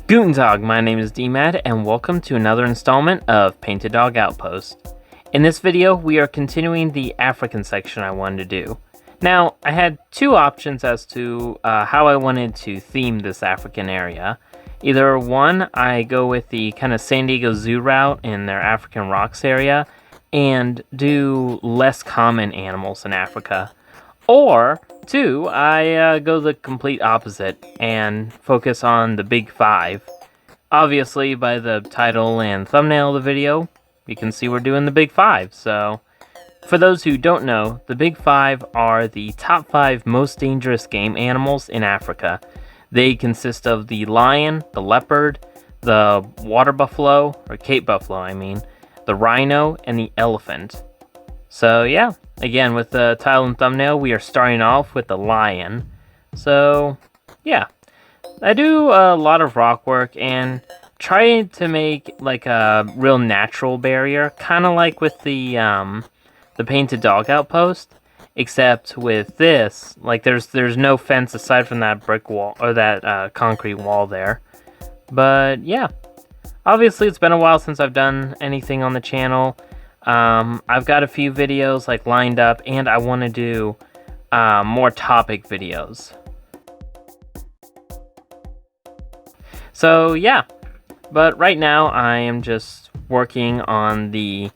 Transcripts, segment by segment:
Guten Tag, my name is DMAD, and welcome to another installment of Painted Dog Outpost. In this video, we are continuing the African section I wanted to do. Now, I had two options as to how I wanted to theme this African area. Either one, I go with the kind of San Diego Zoo route in their African Rocks area, and do less common animals in Africa. Or two, I go the complete opposite and focus on the Big Five. Obviously, by the title and thumbnail of the video, you can see we're doing the Big Five. So, for those who don't know, the Big Five are the top 5 most dangerous game animals in Africa. They consist of the lion, the leopard, the water buffalo, or Cape buffalo I mean, the rhino, and the elephant. So yeah, again, with the title and thumbnail, we are starting off with the lion. So yeah, I do a lot of rock work and try to make like a real natural barrier, kind of like with the Painted Dog Outpost, except with this, like there's no fence aside from that brick wall or that concrete wall there. But yeah, obviously it's been a while since I've done anything on the channel. I've got a few videos like lined up, and I want to do more topic videos. So yeah, but right now I am just working on the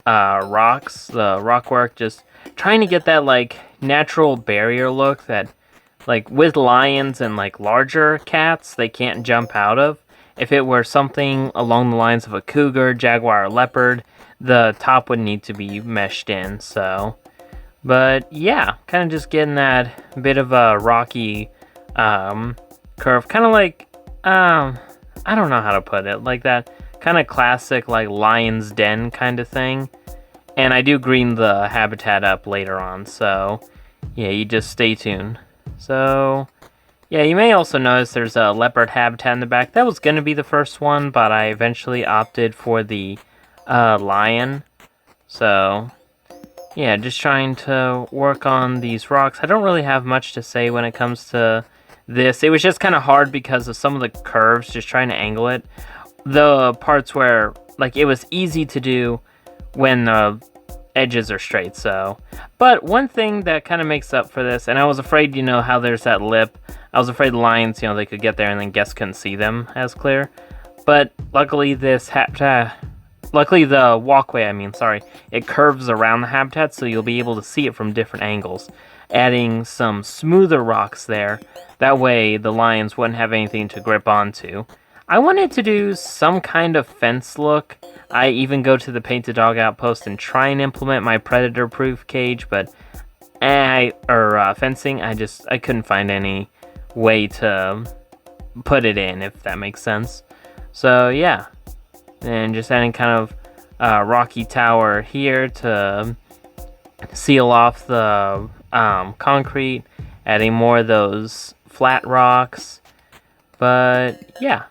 rocks, the rock work, just trying to get that like natural barrier look that like with lions and like larger cats they can't jump out of. If it were something along the lines of a cougar, jaguar, or leopard, the top would need to be meshed in, so. But yeah, kind of just getting that bit of a rocky curve, kind of like, I don't know how to put it, like that kind of classic like lion's den kind of thing. And I do green the habitat up later on, so yeah, you just stay tuned. So yeah, you may also notice there's a leopard habitat in the back. That was going to be the first one, but I eventually opted for the lion. So yeah, just trying to work on these rocks. I don't really have much to say when it comes to this. It was just kind of hard because of some of the curves, just trying to angle it. The parts where like it was easy to do when the edges are straight, so. But one thing that kind of makes up for this, and I was afraid, you know, how there's that lip. I was afraid the lions, you know, they could get there and then guests couldn't see them as clear. But luckily this luckily the walkway, it curves around the habitat, so you'll be able to see it from different angles. Adding some smoother rocks there, that way the lions wouldn't have anything to grip onto. I wanted to do some kind of fence look. I even go to the Painted Dog Outpost and try and implement my predator-proof cage, but fencing. I couldn't find any way to put it in, if that makes sense. So yeah, and just adding kind of rocky tower here to seal off the concrete. Adding more of those flat rocks, but yeah.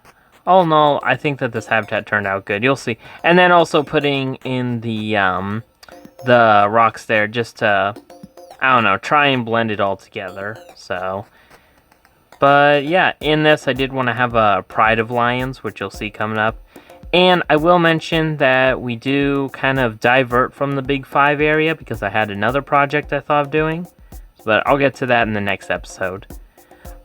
All in all, I think that this habitat turned out good. You'll see. And then also putting in the rocks there just to, I don't know, try and blend it all together. So, but yeah, in this I did want to have a Pride of Lions, which you'll see coming up. And I will mention that we do kind of divert from the Big Five area because I had another project I thought of doing. But I'll get to that in the next episode.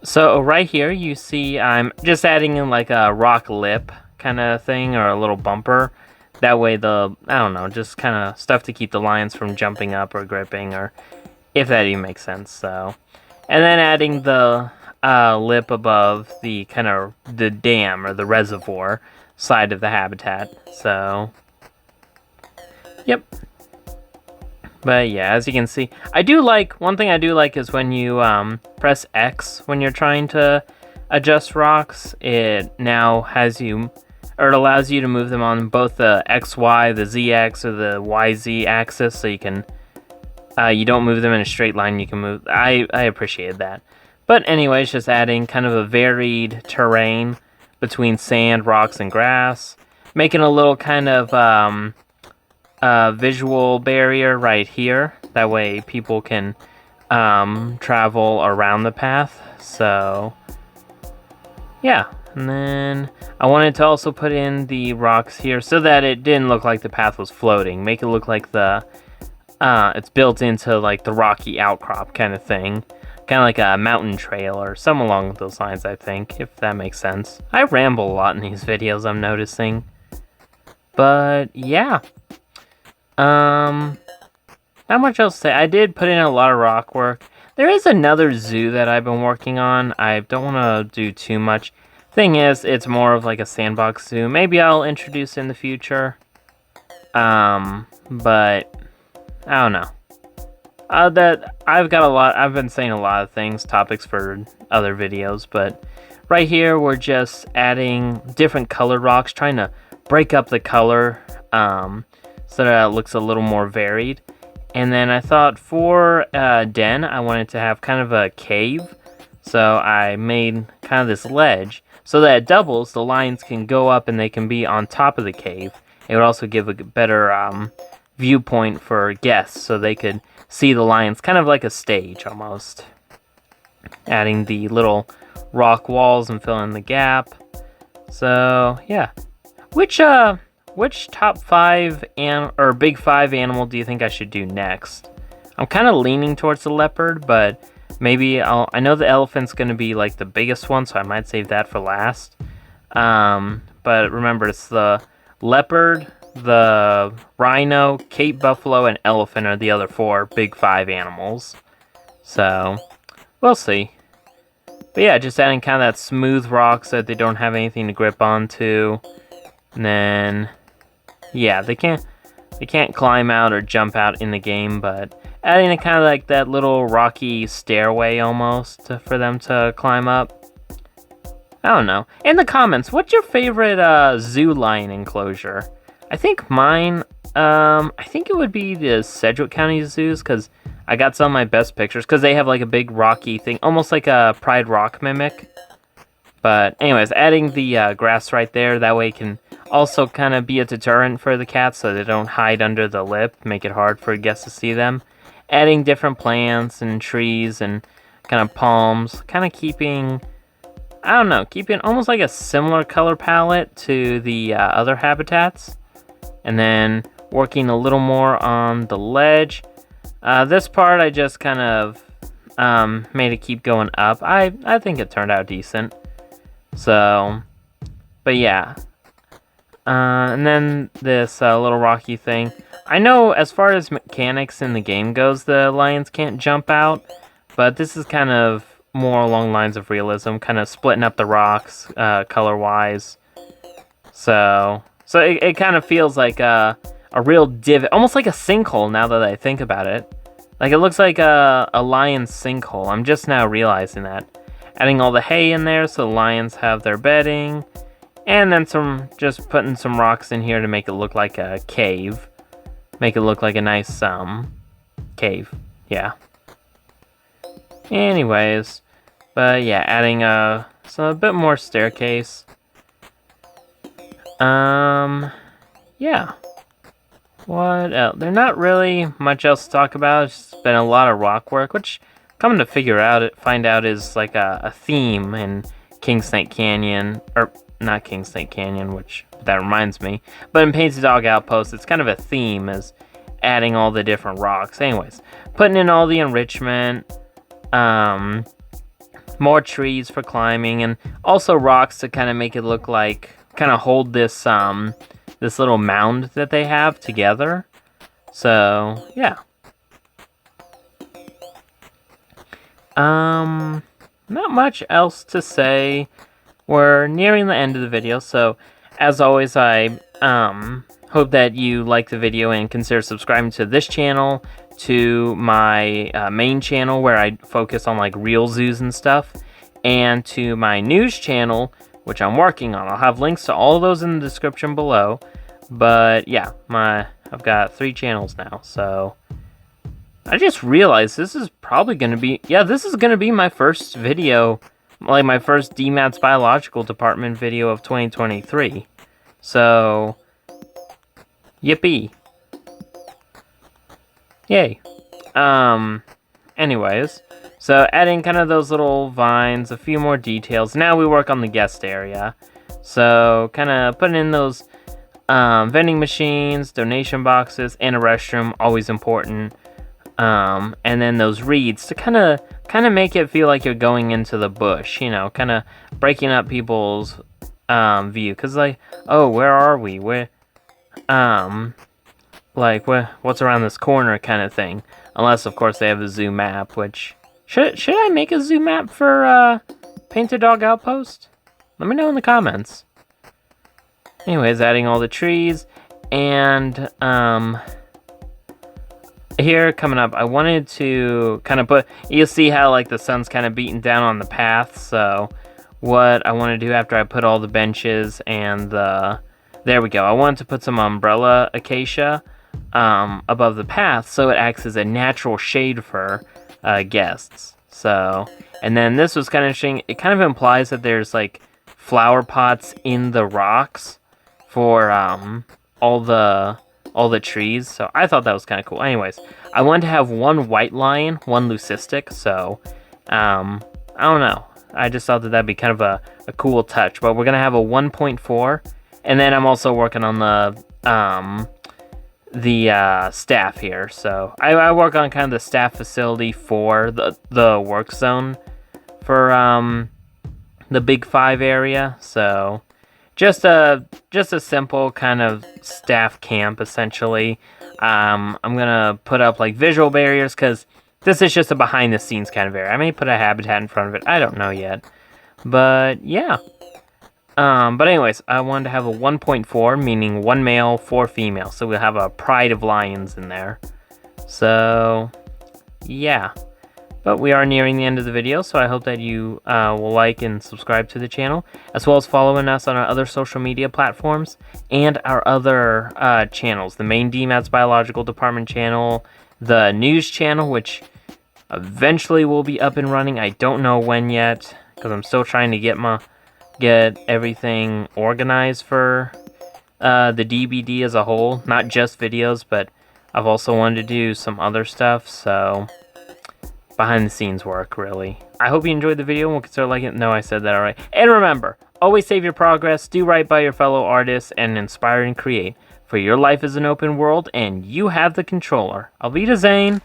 So right here you see I'm just adding in like a rock lip kind of thing, or a little bumper. That way I don't know, just kind of stuff to keep the lions from jumping up or gripping, or if that even makes sense. So, and then adding the lip above the kind of the dam or the reservoir side of the habitat. So, yep. But yeah, as you can see, one thing I do like is when you press X when you're trying to adjust rocks, it now has you, or it allows you to move them on both the XY, the ZX, or the YZ axis, so you can, you don't move them in a straight line, you can move, I appreciated that. But anyways, just adding kind of a varied terrain between sand, rocks, and grass, making a little kind of, visual barrier right here. That way people can travel around the path. So yeah, And then I wanted to also put in the rocks here so that it didn't look like the path was floating. Make it look like the it's built into like the rocky outcrop kind of thing. Kind of like a mountain trail or something along those lines, I think, if that makes sense. I ramble a lot in these videos, I'm noticing. But yeah. Not much else to say. I did put in a lot of rock work. There is another zoo that I've been working on. I don't want to do too much. Thing is, it's more of like a sandbox zoo. Maybe I'll introduce it in the future. But I don't know. That I've got a lot. I've been saying a lot of things, topics for other videos, but right here we're just adding different colored rocks, trying to break up the color, so that it looks a little more varied. And then I thought for den, I wanted to have kind of a cave, so I made kind of this ledge so that it doubles. The lions can go up and they can be on top of the cave. It would also give a better viewpoint for guests, so they could see the lions, kind of like a stage almost. Adding the little rock walls and filling the gap. So yeah, which top 5 or big 5 animal do you think I should do next? I'm kind of leaning towards the leopard, but maybe I know the elephant's going to be like the biggest one, so I might save that for last. But remember, it's the leopard, the rhino, Cape buffalo, and elephant are the other 4 big 5 animals. So we'll see. But yeah, just adding kind of that smooth rock so that they don't have anything to grip onto. And then yeah, they can't climb out or jump out in the game, but adding a kind of like that little rocky stairway almost for them to climb up. I don't know. In the comments, what's your favorite zoo lion enclosure? I think mine, I think it would be the Sedgwick County zoos, because I got some of my best pictures, because they have like a big rocky thing, almost like a Pride Rock mimic. But anyways, adding the grass right there, that way it can also kind of be a deterrent for the cats so they don't hide under the lip, make it hard for guests to see them. Adding different plants and trees and kind of palms, kind of keeping, I don't know, keeping almost like a similar color palette to the other habitats. And then working a little more on the ledge. This part I just kind of made it keep going up. I think it turned out decent. So, but yeah. And then this little rocky thing. I know as far as mechanics in the game goes, the lions can't jump out. But this is kind of more along lines of realism. Kind of splitting up the rocks color-wise. So it kind of feels like a real divot. Almost like a sinkhole now that I think about it. Like it looks like a lion's sinkhole. I'm just now realizing that. Adding all the hay in there so the lions have their bedding. And then just putting some rocks in here to make it look like a cave. Make it look like a nice cave. Yeah. Anyways. But yeah, adding a bit more staircase. Yeah. What else? There's not really much else to talk about. It's been a lot of rock work, which coming to find out is like a theme in King Snake Canyon, or not King Snake Canyon, which that reminds me, but in Painted Dog Outpost, it's kind of a theme as adding all the different rocks. Anyways, putting in all the enrichment, more trees for climbing, and also rocks to kind of make it look like, kind of hold this this little mound that they have together. So yeah. Not much else to say. We're nearing the end of the video, so as always, I hope that you like the video and consider subscribing to this channel, to my main channel where I focus on like real zoos and stuff, and to my news channel, which I'm working on. I'll have links to all of those in the description below. But yeah, I've got 3 channels now, so I just realized this is probably going to be, this is going to be my first video, like my first DMAT's Biological Department video of 2023. So, yippee. Yay. anyways, so adding kind of those little vines, a few more details. Now we work on the guest area. So kind of putting in those vending machines, donation boxes, and a restroom, always important. And then those reeds to kind of make it feel like you're going into the bush, you know, kind of breaking up people's view. Cause like, oh, where are we? Like what's around this corner kind of thing. Unless of course they have a zoo map, which should I make a zoo map for Painted Dog Outpost? Let me know in the comments. Anyways, adding all the trees, and here coming up, I wanted to kind of put, you'll see how like the sun's kind of beating down on the path, so what I want to do after I put all the benches and there we go, I wanted to put some umbrella acacia above the path so it acts as a natural shade for guests. So, and then this was kind of interesting, it kind of implies that there's like flower pots in the rocks for all the trees, so I thought that was kind of cool. Anyways, I wanted to have one white lion, one leucistic, so I don't know. I just thought that that'd be kind of a cool touch. But we're gonna have a 1.4, and then I'm also working on the staff here. So I work on kind of the staff facility for the work zone for the Big 5 area. So just a simple kind of staff camp, essentially. I'm gonna put up like visual barriers because this is just a behind the scenes kind of area. I may put a habitat in front of it. I don't know yet, but yeah. But anyways, I wanted to have a 1.4, meaning 1 male, 4 female. So we'll have a pride of lions in there. So yeah. But we are nearing the end of the video, so I hope that you will like and subscribe to the channel, as well as following us on our other social media platforms and our other channels. The main DMAT's Biological Department channel, the news channel, which eventually will be up and running. I don't know when yet, because I'm still trying to get everything organized for the DBD as a whole. Not just videos, but I've also wanted to do some other stuff, so behind the scenes work, really. I hope you enjoyed the video and will consider liking it. No, I said that alright. And remember, always save your progress, do right by your fellow artists, and inspire and create. For your life is an open world, and you have the controller. Auf Wiedersehen!